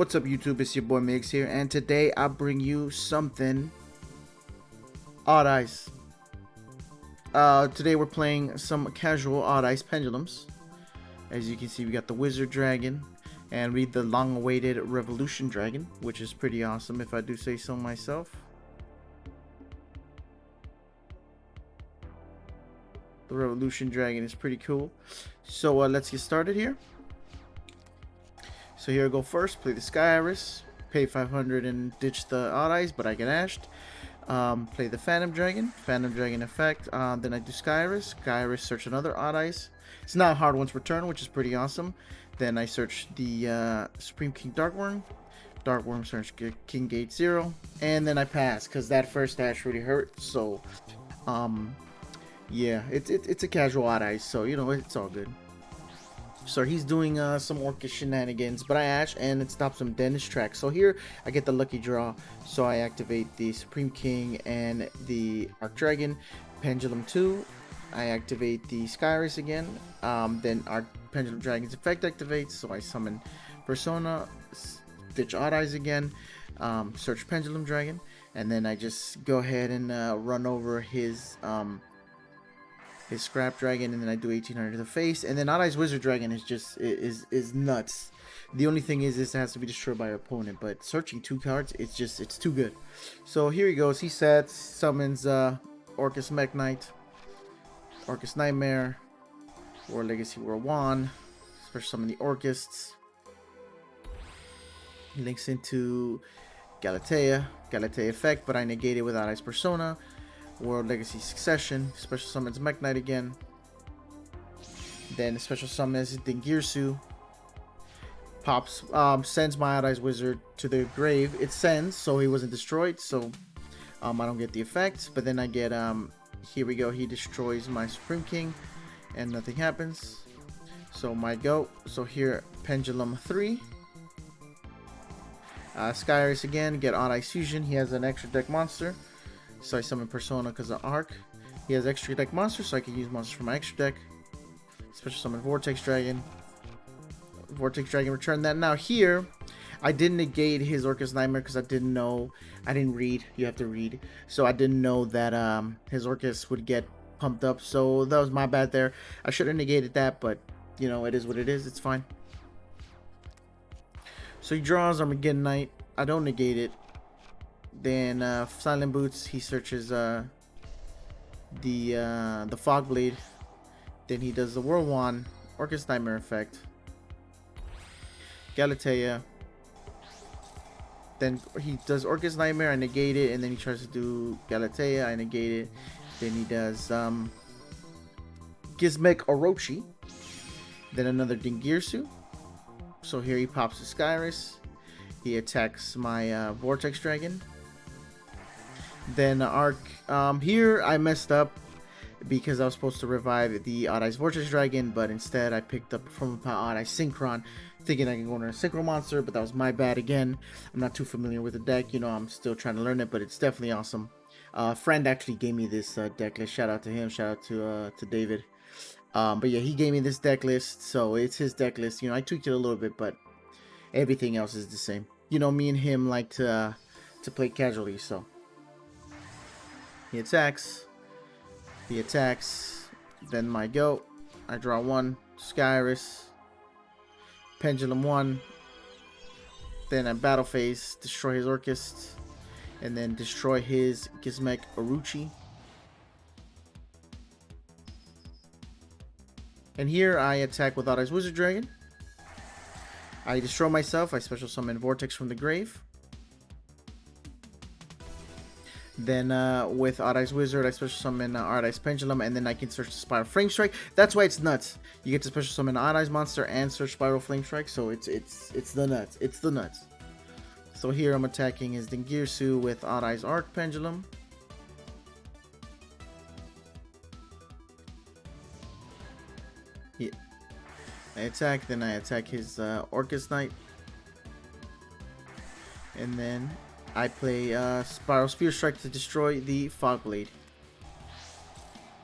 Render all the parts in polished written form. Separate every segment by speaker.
Speaker 1: What's up, YouTube? It's your boy Migz here, and today I bring you something odd ice. Today we're playing some casual odd ice pendulums. As you can see, we got the Wizard Dragon and read the long-awaited Revolution Dragon, which is pretty awesome if I do say so myself. The Revolution Dragon is pretty cool. So let's get started here. So here I go first, play the Sky Iris, pay 500 and ditch the odd eyes, but I get ashed. Play the Phantom Dragon effect, then I do Sky Iris, search another odd eyes. It's not hard once per turn, which is pretty awesome. Then I search the Supreme King Darkworm, search King Gate 0, and then I pass, because that first dash really hurt, so, yeah, it's a casual odd eyes, so, you know, it's all good. So he's doing some orchest shenanigans, but I ash and it stops him dead in his tracks. So here I get the lucky draw, so I activate the Supreme King and the Arc Dragon. Pendulum 2, I activate the Sky Iris again, then our Pendulum Dragon's effect activates, so I summon Persona, ditch odd eyes again, search Pendulum Dragon, and then I just go ahead and run over his Scrap Dragon, and then I do 1800 to the face, and then Odd Eyes Wizard Dragon is just is nuts. The only thing is this has to be destroyed by your opponent, but searching 2 cards, it's too good. So here he goes. He sets, summons Orchest Mech Knight, Orchest Nightmare, War Legacy War 1, special summon the Orchests. He links into Galatea effect, but I negate it with Odd Eyes Persona. World Legacy Succession, special summons Mech Knight again. Then special summons Dingirsu. Pops, sends my Odd Eyes Wizard to the grave. It sends, so he wasn't destroyed, so I don't get the effect. But then I get, here we go, he destroys my Supreme King, and nothing happens. So my go. So here, Pendulum 3. Sky Iris again, get Odd Eyes Fusion. He has an extra deck monster. So I summon Persona because of Arc. He has extra deck monsters, so I can use monsters from my extra deck. Special summon Vortex Dragon. Return that. Now here, I didn't negate his Orchest Nightmare because I didn't know. I didn't read. You have to read. So I didn't know that his Orchest would get pumped up. So that was my bad there. I should have negated that, but you know, it is what it is. It's fine. So he draws Armageddon Knight. I don't negate it. Then Silent Boots, he searches the Fog Blade. Then he does the Whirlwind, Orchest Nightmare effect, Galatea. Then he does Orchest Nightmare, I negate it, and then he tries to do Galatea, I negate it. Then he does Gizmek Orochi. Then another Dingirsu. So here he pops the Sky Iris. He attacks my Vortex Dragon. Then Arc, here I messed up because I was supposed to revive the Odd Eyes Vortex Dragon, but instead I picked up from Odd Eyes Synchron, thinking I can go into a Synchro monster, but that was my bad again. I'm not too familiar with the deck, you know, I'm still trying to learn it, but it's definitely awesome. A friend actually gave me this deck list. Shout out to him, shout out to David. But yeah, he gave me this deck list, so it's his deck list. You know, I tweaked it a little bit, but everything else is the same. You know, me and him like to play casually, so. He attacks, then my go, I draw 1, Sky Iris, Pendulum 1, then I battle phase, destroy his Orchest, and then destroy his Gizmek Orochi. And here I attack with Odd Eyes Wizard Dragon. I destroy myself, I special summon Vortex from the grave. Then with Odd Eyes Wizard, I special summon Odd Eyes Pendulum, and then I can search the Spiral Flame Strike. That's why it's nuts. You get to special summon Odd Eyes monster and search Spiral Flame Strike, so it's the nuts. It's the nuts. So here I'm attacking his Dingirsu with Odd Eyes Arc Pendulum. Yeah. I attack, then I attack his Orchest Knight, and then I play Spiral Sphere Strike to destroy the Fog Blade.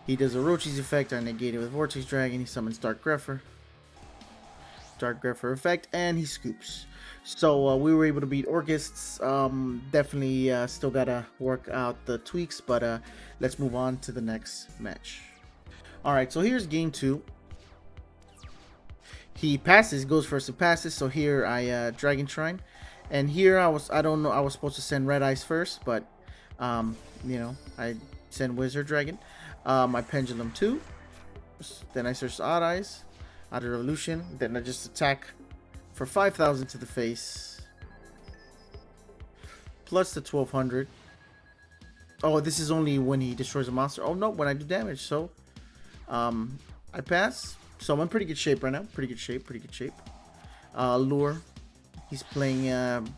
Speaker 1: He does Orochi's effect, I negate it with Vortex Dragon, he summons Dark Grepher. Dark Grepher effect, and he scoops. So we were able to beat orchests. Definitely still gotta work out the tweaks, but let's move on to the next match. All right, so here's game 2. He passes, goes first and passes. So here I Dragon Shrine, and here I don't know, I was supposed to send Red Eyes first, but you know, I send Wizard Dragon. My Pendulum 2. Then I search Odd Eyes, Odd Revolution. Then I just attack for 5,000 to the face, plus the 1,200. Oh, this is only when he destroys a monster. Oh no, when I do damage. So, I pass. So I'm in pretty good shape right now. Pretty good shape. Lure. He's playing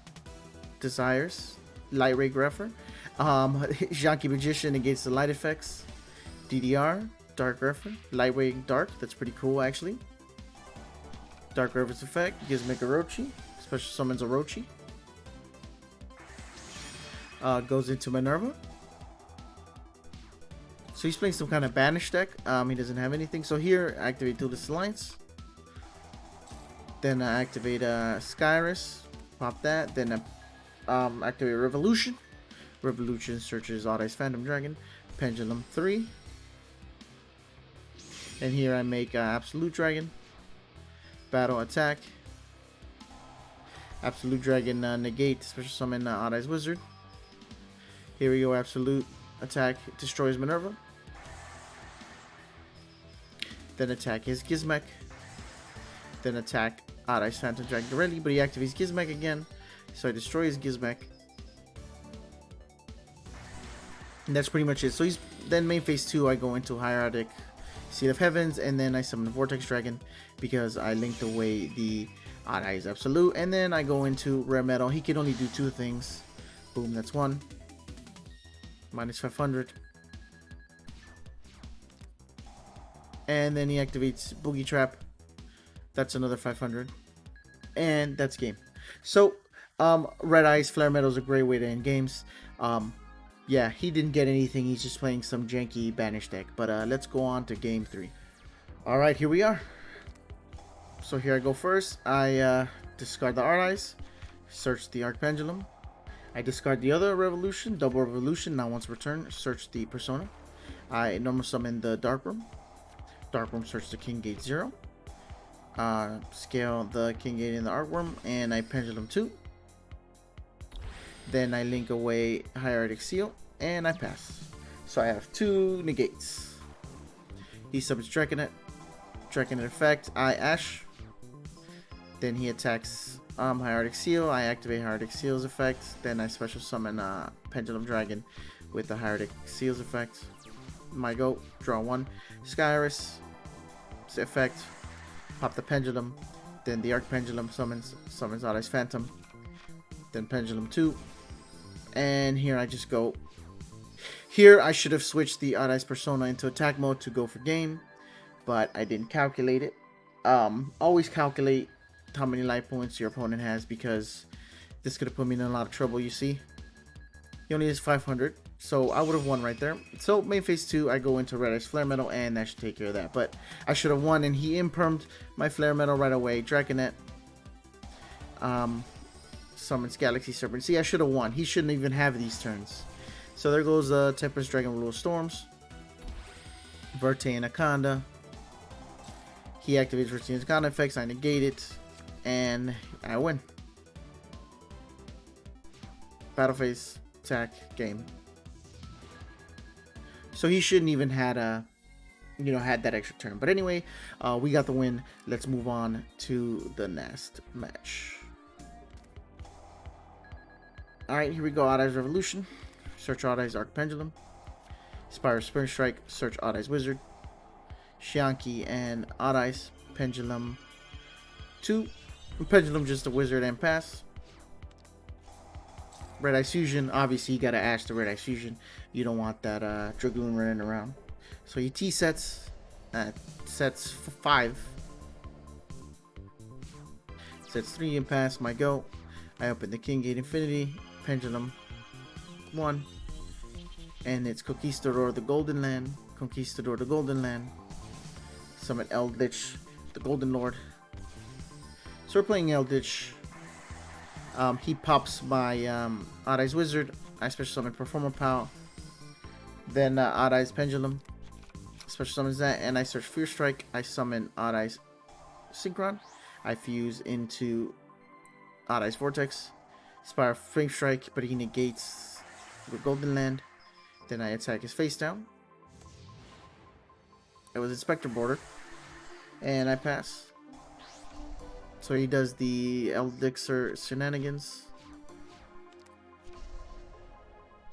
Speaker 1: Desires. Light Ray Grepher. Yaboimigz Magician against the light effects. DDR. Dark Grepher. Lightweight Dark. That's pretty cool actually. Dark Grepher's effect gives Mega Orochi. Special summons Orochi. Goes into Minerva. So he's playing some kind of banish deck. He doesn't have anything. So here, activate Duelist Alliance. Then activate Skyrus. Pop that. Then activate Revolution. Revolution searches Odd Eyes Phantom Dragon. Pendulum 3. And here I make Absolute Dragon. Battle attack. Absolute Dragon negate. Special summon Odd Eyes Wizard. Here we go. Absolute attack destroys Minerva. Then attack his Gizmek. Then attack Odd Eyes Phantom Dragon directly, but he activates Gizmek again. So I destroy his Gizmek. And that's pretty much it. So he's then main phase 2, I go into Hieratic Seed of Heavens, and then I summon the Vortex Dragon because I linked away the Odd Eyes Absolute. And then I go into Rare Metal. He can only do 2 things. Boom, that's 1. Minus 500. And then he activates Boogie Trap. That's another 500. And that's game. So, Red Eyes, Flare Metal is a great way to end games. Yeah, he didn't get anything. He's just playing some janky banish deck. But let's go on to game 3. Alright, here we are. So here I go first. I discard the Art Eyes. Search the Arc Pendulum. I discard the other Revolution. Double Revolution. Now once returned, search the Persona. I normal summon the Dark Room. Dark Room, search the King Gate 0. Scale the King Gate in the Artworm, and I Pendulum 2. Then I link away Hieratic Seal, and I pass. So I have 2 negates. He summons Draconet. Draconet effect, I Ash. Then he attacks Hieratic Seal. I activate Hieratic Seal's effect. Then I special summon Pendulum Dragon with the Hieratic Seal's effect. My go, draw 1. Skyrus effect, pop the Pendulum. Then the Arc Pendulum summons Odd Eyes Phantom. Then Pendulum 2. And here I just go. Here I should have switched the Odd Eyes Persona into attack mode to go for game, but I didn't calculate it. Always calculate how many life points your opponent has, because this could have put me in a lot of trouble, you see. He only has 500, so I would have won right there. So main phase 2, I go into Red Eyes Flare Metal, and that should take care of that. But I should have won, and he impermed my Flare Metal right away. Draconet. Summons Galaxy Serpent. See, I should have won. He shouldn't even have these turns. So there goes Tempest Dragon Rule of Storms. Verte Anaconda. He activates Verte Anaconda effects. I negate it. And I win. Battle phase. Attack. Game. So he shouldn't even had that extra turn. But anyway, we got the win. Let's move on to the next match. Alright, here we go. Odd Eyes Revolution. Search Odd Eyes Arc Pendulum. Spire Spring Strike. Search Odd Eyes Wizard. Shianki and Odd Eyes. Pendulum 2. Pendulum just a wizard and pass. Red Eyes Fusion. Obviously, you gotta Ash the Red Eyes Fusion. You don't want that Dragoon running around. So he T-sets. Sets 5. Sets 3 and pass. My go. I open the King Gate Infinity. Pendulum 1. And it's Conquistador the Golden Land. Conquistador the Golden Land. Summon Eldlich, the Golden Lord. So we're playing eldlich. He pops my Odd Eyes Wizard. I special summon Performer Pow. Then Odd Eyes Pendulum. Special summons that, and I search Fear Strike. I summon Odd Eyes Synchron. I fuse into Odd Eyes Vortex. Spiral Flame Strike, but he negates the Golden Land. Then I attack his face down. It was Inspector Border. And I pass. So he does the Elixir Shenanigans.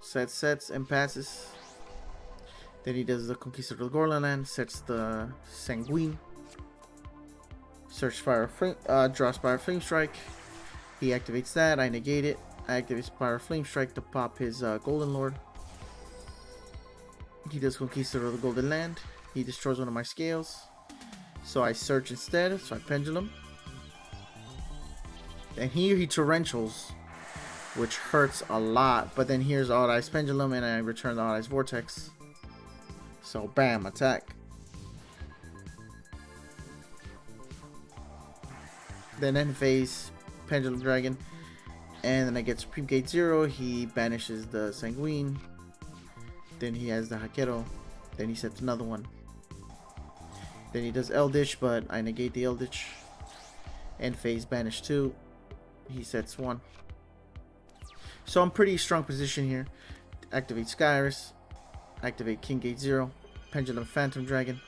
Speaker 1: Sets and passes. Then he does the Conquistador Gorland, sets the Sanguine. Search Fire Flame, draw Spiral Flame Strike. He activates that, I negate it. I activate Spiral Flame Strike to pop his Golden Lord. He does Conquistador of the Golden Land. He destroys one of my scales. So I search instead, so I Pendulum. And here he Torrentials, which hurts a lot. But then here's Odd Eyes Pendulum, and I return the Odd Eyes Vortex. So bam, attack. Then end phase, Pendulum Dragon. And then I get Supreme Gate 0. He banishes the Sanguine. Then he has the Hakero. Then he sets another one. Then he does Eldlich, but I negate the Eldlich. End phase, banish 2. He sets 1. So I'm pretty strong position here. Activate Skyrus. Activate King Gate 0. Pendulum Phantom Dragon.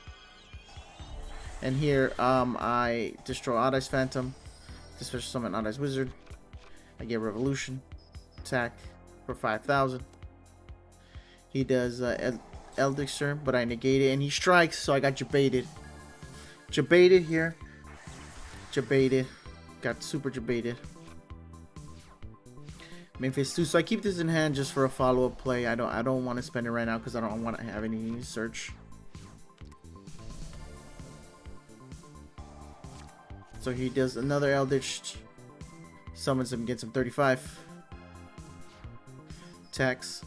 Speaker 1: And here I destroy Odd Eyes Phantom. Special summon Odd Eyes Wizard. I get Revolution. Attack for 5,000. He does Elixir, but I negate it. And he strikes, so I got Jebaited. Jebaited here. Jebaited. Got super Jebaited. Main phase 2. So I keep this in hand just for a follow-up play. I don't want to spend it right now because I don't want to have any search. So he does another Eldritch. Summons him, gets him 35. Attacks.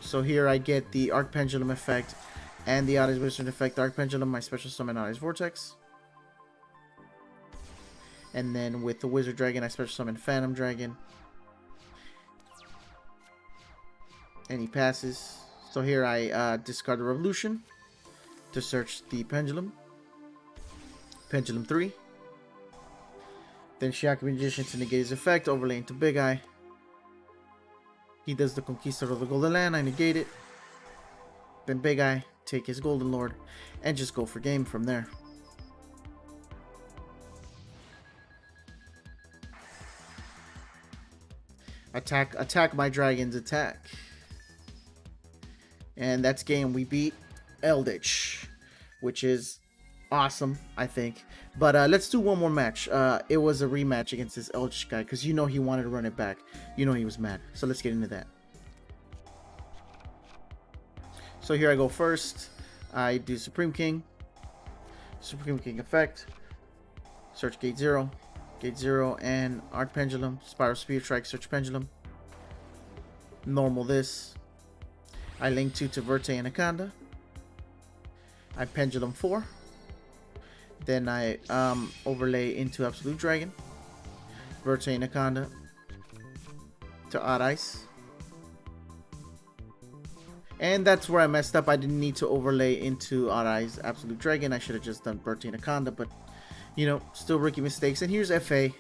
Speaker 1: So here I get the Arc Pendulum effect and the Odd Eyes Wizard effect. Arc Pendulum, my special summon Odd Eyes Vortex. And then with the Wizard Dragon, I special summon Phantom Dragon. And he passes. So here I discard the Revolution to search the Pendulum. Pendulum 3. Then Shiaki Magician to negate his effect, overlay into Big Eye. He does the Conquistador of the Golden Land, I negate it. Then Big Eye, take his Golden Lord, and just go for game from there. Attack my dragons, attack. And that's game. We beat Eldlich, which is awesome, I think. But let's do one more match. It was a rematch against this Eldlich guy, because you know he wanted to run it back. You know he was mad. So let's get into that. So here I go first. I do Supreme King. Supreme King effect. Search Gate 0. Gate 0 and Arc Pendulum. Spiral Spear Strike, search Pendulum. Normal this. I link 2 to Verte Anaconda. I Pendulum 4. Then I overlay into Absolute Dragon. Verte Anaconda to Odd Eyes. And that's where I messed up. I didn't need to overlay into Odd Eyes Absolute Dragon. I should have just done Verte Anaconda, but you know, still rookie mistakes. And here's FA.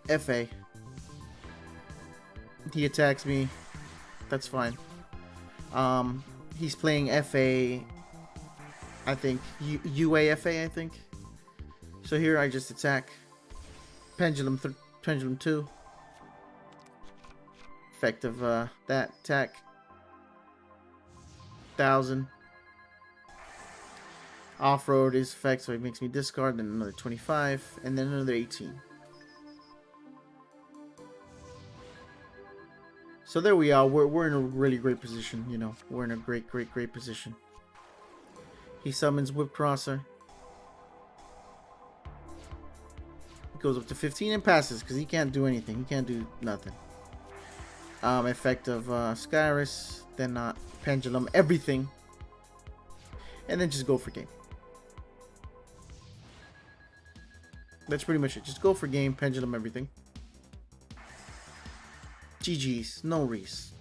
Speaker 1: FA. He attacks me. That's fine. He's playing FA. I think UAFA. I think. So here I just attack. Pendulum 2. Effect of that attack. 1,000. Off-road is effect, so it makes me discard, then another 25, and then another 18. So there we are. We're in a really great position, you know. We're in a great position. He summons Whip Crosser. He goes up to 15 and passes, because he can't do anything. He can't do nothing. Effect of Skyrus, then Pendulum, everything. And then just go for game. That's pretty much it. Just go for game, pendulum, everything. GG's, no Reese.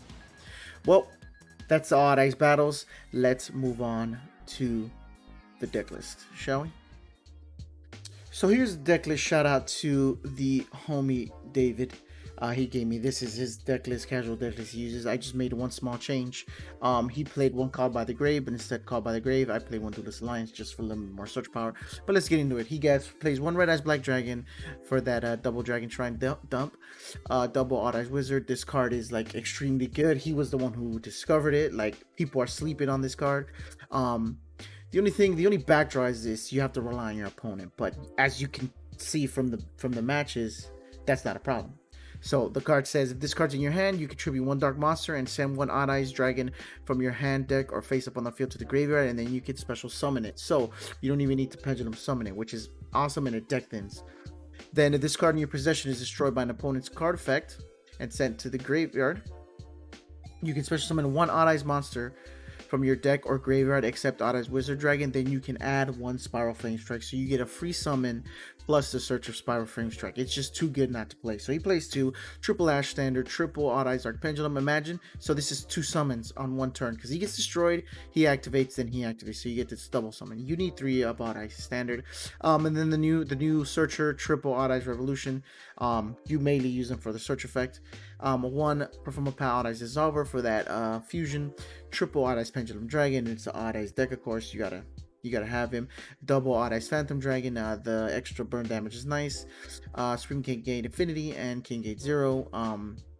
Speaker 1: Well, that's the Odd Ice battles. Let's move on to the deck list, shall we? So here's the deck list. Shout out to the homie David. He gave me this is his deck list, casual deck list he uses. I just made one small change. He played one Called by the Grave, but instead Called by the Grave, I played one Duelist Alliance just for a little more search power. But let's get into it. He plays one Red Eyes Black Dragon for that double Dragon Shrine dump, double Odd Eyes Wizard. This card is like extremely good. He was the one who discovered it. Like people are sleeping on this card. The only backdraw is this: you have to rely on your opponent. But as you can see from the matches, that's not a problem. So the card says, if this card's in your hand, you contribute one dark monster and send one Odd Eyes Dragon from your hand, deck, or face up on the field to the graveyard, and then you can special summon it. So you don't even need to pendulum summon it, which is awesome, and it deck thins. Then if this card in your possession is destroyed by an opponent's card effect and sent to the graveyard, you can special summon one Odd Eyes monster from your deck or graveyard except Odd Eyes Wizard Dragon. Then you can add one Spiral Flame Strike, so you get a free summon plus the Search of Spiral Flame Strike. It's just too good not to play. So he plays two triple Ash Standard, triple Odd Eyes Dark Pendulum. Imagine, so this is two summons on one turn because he gets destroyed, he activates, then he activates, so you get this double summon. You need three of Odd Eyes Standard, and then the new Searcher, triple Odd Eyes Revolution. You mainly use them for the search effect. One Perform a Odd Eyes Dissolver for that fusion, triple Odd Eyes Pendulum Dragon. It's the Odd Eyes deck, of course. You gotta have him. Double Odd Eyes Phantom Dragon. The extra burn damage is nice. Supreme King Gate Infinity and King Gate 0.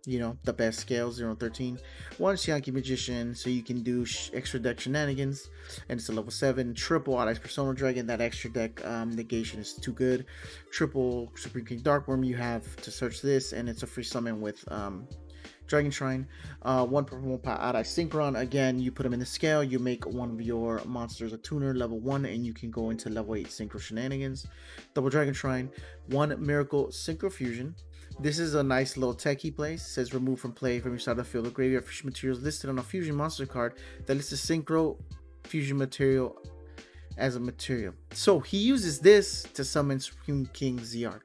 Speaker 1: You know, the best scale, 0 and 13. One Shianki Magician, so you can do extra deck shenanigans, and it's a level 7. Triple Odd Eyes Persona Dragon, that extra deck negation is too good. Triple Supreme King Darkworm, you have to search this, and it's a free summon with Dragon Shrine. One Purple Odd Eyes Synchron, again, you put them in the scale, you make one of your monsters a tuner, level 1, and you can go into level 8 Synchro Shenanigans. Double Dragon Shrine. One Miracle Synchro Fusion. This is a nice little tech he plays. It says remove from play from your side of the field of graveyard fusion materials listed on a fusion monster card that lists a synchro fusion material as a material. So he uses this to summon Supreme King Ziark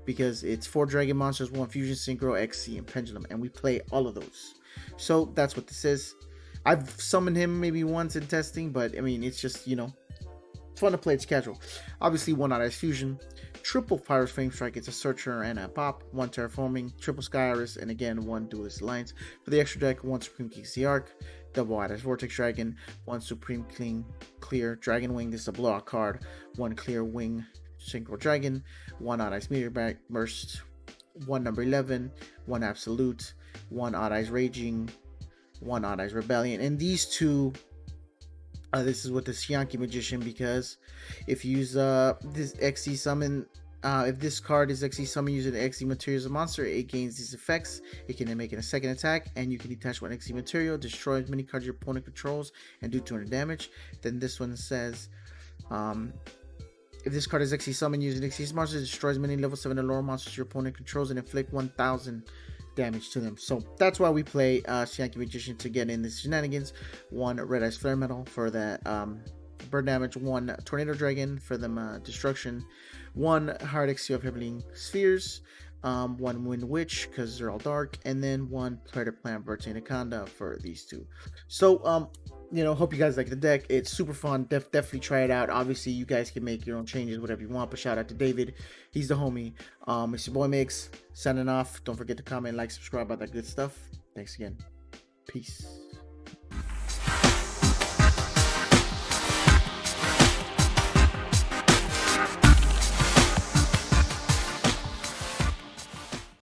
Speaker 1: because it's 4 dragon monsters, 1 fusion, synchro, XC, and pendulum, and we play all of those. So that's what this is. I've summoned him maybe once in testing, but I mean, it's just, you know, it's fun to play. It's casual. Obviously, one Odd Eyes Fusion, triple Fire Flame Strike. It's a Searcher and a Pop. One Terraforming, triple Sky Iris, and again one Duelist Alliance. For the extra deck, one Supreme King Ziark, double Odd Eyes Vortex Dragon, one Supreme King Clear Dragon Wing. This is a blowout card. One Clear Wing Synchro Dragon, one Odd Eyes Meteor Burst, one number 11, one Absolute, one Odd Eyes Raging, one Odd Eyes Rebellion, and these two. This is with the Shianki Magician, because if you use this XE summon, if this card is XE summon using the XE material as a monster, it gains these effects. It can then make it a second attack, and you can detach one XE material, destroy as many cards your opponent controls, and do 200 damage. Then this one says, if this card is XE summon using XE monster, it destroys many level 7 or lower monsters your opponent controls and inflict 1000 damage to them. So that's why we play Shianki Magician, to get in the shenanigans. One Red Eyes Flare Metal for that burn damage, one Tornado Dragon for them destruction, one Hard XC of Heavenly Spheres, one Wind Witch because they're all dark, and then one Predator Plant Verti Anaconda for these two. So you know, hope you guys like the deck. It's super fun. Definitely try it out. Obviously, you guys can make your own changes, whatever you want. But shout out to David. He's the homie. It's your boy Migz signing off. Don't forget to comment, like, subscribe, about that good stuff. Thanks again. Peace.